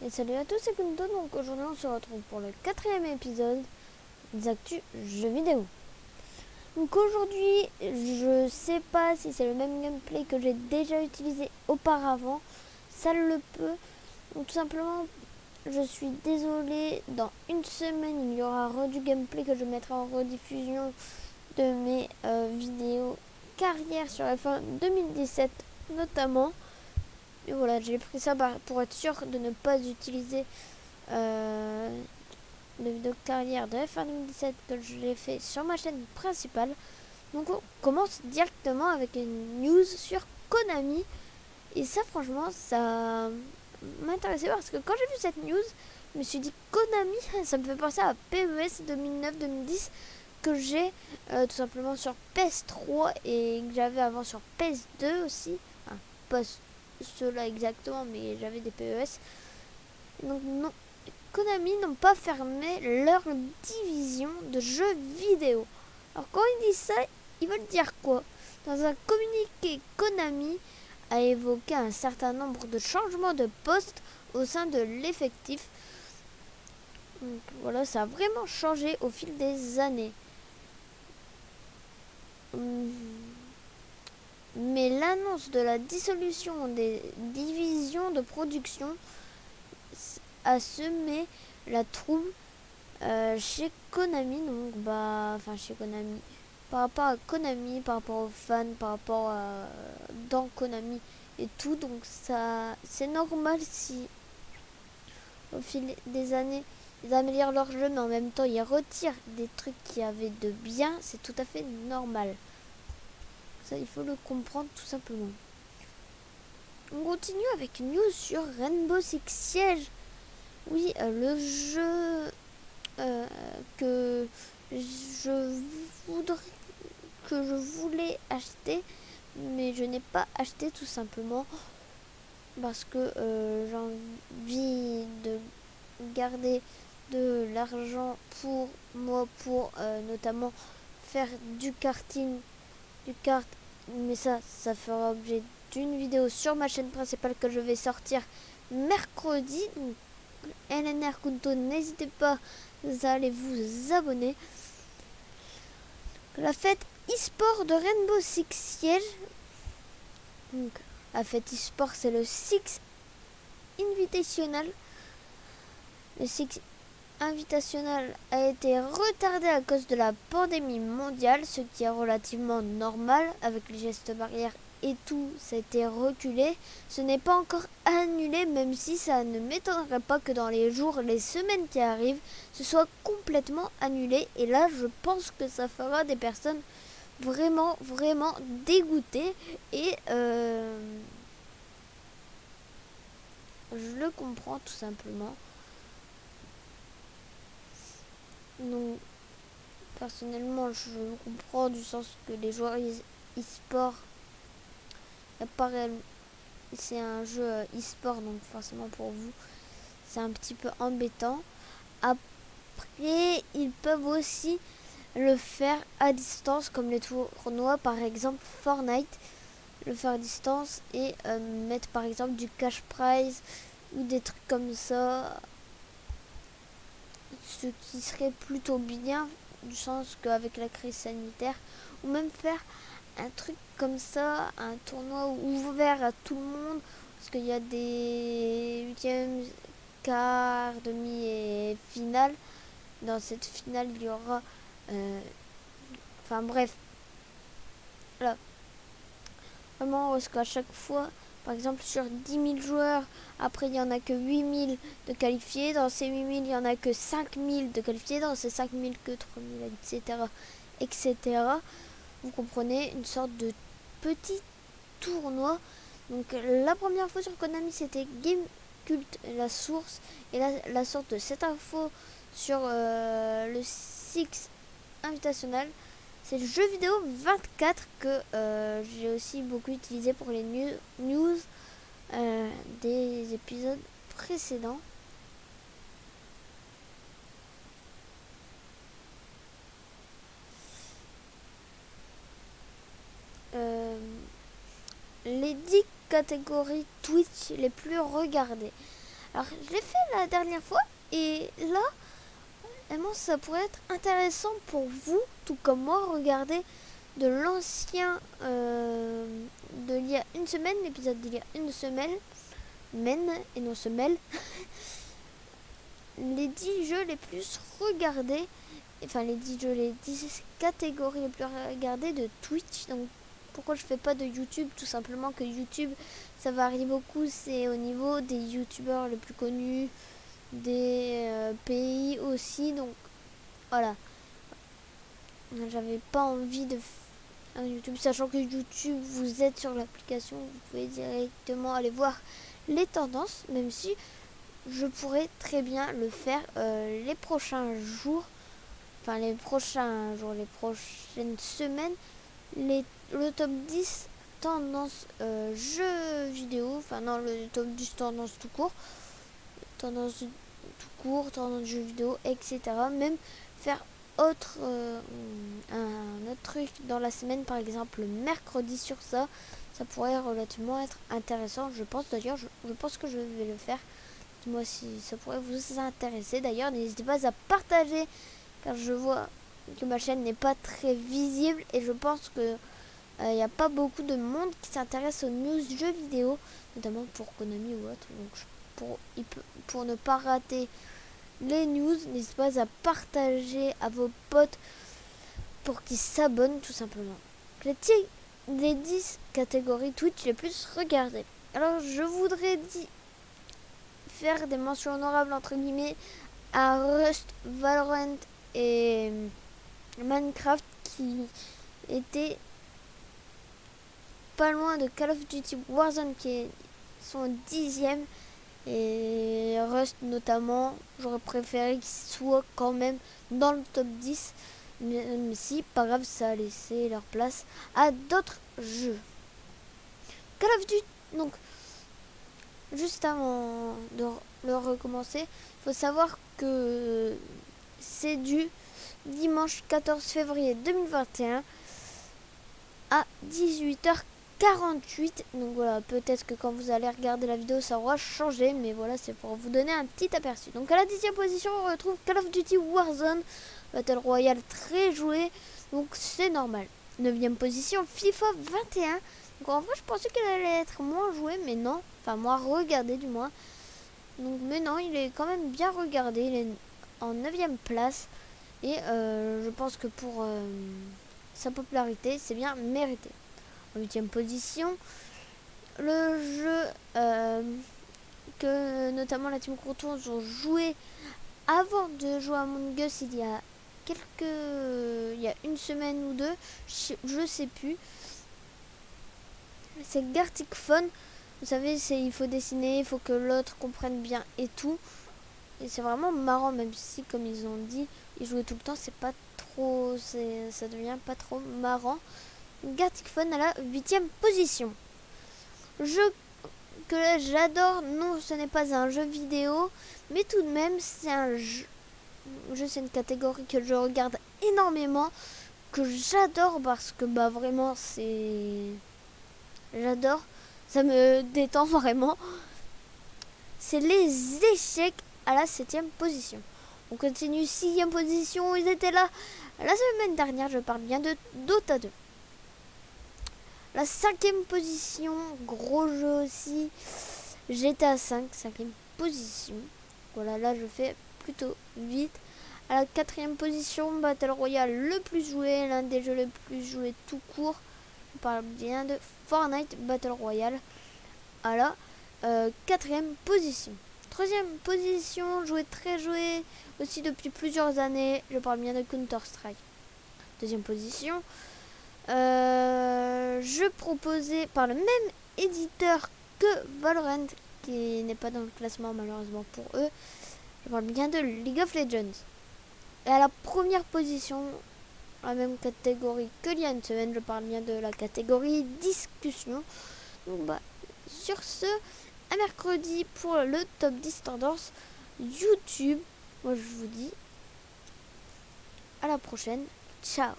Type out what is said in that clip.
Et salut à tous, c'est Kunto. Donc aujourd'hui on se retrouve pour le 4e épisode des Actus Jeux vidéo. Donc aujourd'hui je sais pas si c'est le même gameplay que j'ai déjà utilisé auparavant. Ça le peut. Donc tout simplement je suis désolée, dans une semaine il y aura du gameplay que je mettrai en rediffusion de mes vidéos carrière sur la fin 2017 notamment. Et voilà, j'ai pris ça pour être sûr de ne pas utiliser de vidéos de carrière de F1 2017 que je l'ai fait sur ma chaîne principale. Donc on commence directement avec une news sur Konami. Et ça franchement ça m'intéressait parce que quand j'ai vu cette news, je me suis dit Konami, ça me fait penser à PES 2009-2010 que j'ai tout simplement sur PS3 et que j'avais avant sur PS2 aussi. Enfin, pas ceux-là exactement, mais j'avais des PES. Donc non, Konami n'ont pas fermé leur division de jeux vidéo. Alors quand ils disent ça, ils veulent dire quoi? Dans un communiqué, Konami a évoqué un certain nombre de changements de poste au sein de l'effectif. Donc voilà, ça a vraiment changé au fil des années. Mais l'annonce de la dissolution des divisions de production a semé la trouble chez Konami. Donc chez Konami, par rapport à Konami, par rapport aux fans, par rapport à dans Konami et tout. Donc ça, c'est normal si au fil des années ils améliorent leur jeu, mais en même temps ils retirent des trucs qui avaient de bien. C'est tout à fait normal. Ça, il faut le comprendre tout simplement. On continue avec une news sur Rainbow Six Siege. Oui, le jeu que voudrais je voulais acheter, mais je n'ai pas acheté tout simplement parce que j'ai envie de garder de l'argent pour moi, pour notamment faire du karting, du kart, mais ça fera objet d'une vidéo sur ma chaîne principale que je vais sortir mercredi. Donc, LNR Kunto, n'hésitez pas à aller vous abonner. La fête e-sport de Rainbow Six Siege. Donc, la fête e-sport, c'est le Six Invitational. Le Six Invitational a été retardé à cause de la pandémie mondiale, ce qui est relativement normal avec les gestes barrières et tout, ça a été reculé. Ce n'est pas encore annulé, même si ça ne m'étonnerait pas que dans les jours, les semaines qui arrivent, ce soit complètement annulé. Et là, je pense que ça fera des personnes vraiment, vraiment dégoûtées. Et je le comprends tout simplement. Donc, personnellement, je comprends du sens que les joueurs e-sport, c'est un jeu e-sport, donc forcément pour vous, c'est un petit peu embêtant. Après, ils peuvent aussi le faire à distance, comme les tournois, par exemple Fortnite, le faire à distance et mettre par exemple du cash prize ou des trucs comme ça, ce qui serait plutôt bien, du sens qu'avec la crise sanitaire, ou même faire un truc comme ça, un tournoi ouvert à tout le monde, parce qu'il y a des huitièmes, quart, demi et finale. Dans cette finale, il y aura enfin bref, là, vraiment, parce qu'à chaque fois, par exemple, sur 10 000 joueurs, après, il n'y en a que 8 000 de qualifiés. Dans ces 8 000, il n'y en a que 5 000 de qualifiés. Dans ces 5 000, que 3 000, etc. etc. Vous comprenez, une sorte de petit tournoi. Donc, la première fois sur Konami, c'était Gamecult, la source. Et là, la sorte de cette info sur le Six Invitational. C'est le jeu vidéo 24 que j'ai aussi beaucoup utilisé pour les news des épisodes précédents. Les 10 catégories Twitch les plus regardées. Alors, je l'ai fait la dernière fois et là, vraiment, ça pourrait être intéressant pour vous, tout comme moi, regarder de l'ancien de l'il y a une semaine, l'épisode d'il y a une semaine, mène et non semelle, les 10 jeux les plus regardés, enfin les 10 jeux, les 10 catégories les plus regardées de Twitch. Donc pourquoi je fais pas de YouTube? Tout simplement que YouTube, ça varie beaucoup, c'est au niveau des youtubeurs les plus connus, des pays aussi, donc voilà. J'avais pas envie de un YouTube, sachant que YouTube, vous êtes sur l'application, vous pouvez directement aller voir les tendances, même si je pourrais très bien le faire les prochains jours, enfin les prochains jours, les prochaines semaines, le top 10 tendance jeux vidéo, enfin non, le top 10 tendance tout court, tendance tout court, tendance jeux vidéo, etc. Même faire un autre truc dans la semaine, par exemple le mercredi sur ça, ça pourrait relativement être intéressant, je pense. D'ailleurs, je pense que je vais le faire. Moi, si ça pourrait vous intéresser. D'ailleurs, n'hésitez pas à partager, car je vois que ma chaîne n'est pas très visible et je pense que il n'y a pas beaucoup de monde qui s'intéresse aux news jeux vidéo, notamment pour Konami ou autre. Donc pour ne pas rater les news, n'hésitez pas à partager à vos potes pour qu'ils s'abonnent tout simplement. Les 10 catégories Twitch les plus regardées. Alors je voudrais faire des mentions honorables entre guillemets à Rust, Valorant et Minecraft qui étaient pas loin de Call of Duty Warzone qui est son 10e, et Rust notamment, j'aurais préféré qu'il soit quand même dans le top 10, mais si, pas grave, ça a laissé leur place à d'autres jeux. Call of Duty, donc, juste avant de le recommencer, il faut savoir que c'est du dimanche 14 février 2021 à 18h48. Donc voilà, peut-être que quand vous allez regarder la vidéo ça aura changé, mais voilà, c'est pour vous donner un petit aperçu. Donc à la 10e position on retrouve Call of Duty Warzone, Battle Royale très joué, donc c'est normal. 9e position FIFA 21. Donc en vrai je pensais qu'elle allait être moins jouée, mais non, enfin moins regardée du moins. Donc mais non, il est quand même bien regardé, il est en 9e place, et je pense que pour sa popularité c'est bien mérité. En 8e position, le jeu que notamment la Team Croton ont joué avant de jouer à Among Us il y a une semaine ou deux, je sais plus. C'est Gartic Fun. Vous savez, il faut dessiner, il faut que l'autre comprenne bien et tout. Et c'est vraiment marrant, même si, comme ils ont dit, ils jouaient tout le temps, c'est pas trop, ça devient pas trop marrant. Gartic Fun à la 8e position. Jeu que j'adore, non, ce n'est pas un jeu vidéo, mais tout de même, c'est un jeu. C'est une catégorie que je regarde énormément, que j'adore parce que bah vraiment j'adore, ça me détend vraiment. C'est les échecs à la 7e position. On continue, 6e position, ils étaient là la semaine dernière, je parle bien de Dota 2. La 5e position, gros jeu aussi, GTA 5, 5e position. Voilà, là je fais plutôt vite. À la 4e position, Battle Royale le plus joué, l'un des jeux les plus joués tout court. On parle bien de Fortnite Battle Royale. À la 4e position. 3e position, très joué aussi depuis plusieurs années. Je parle bien de Counter-Strike. 2e position. Je proposais par le même éditeur que Valorant, qui n'est pas dans le classement malheureusement pour eux. Je parle bien de League of Legends. Et à la première position, la même catégorie que il y a une semaine, je parle bien de la catégorie discussion. Donc bah, sur ce, à mercredi pour le top 10 tendance YouTube. Moi je vous dis à la prochaine. Ciao.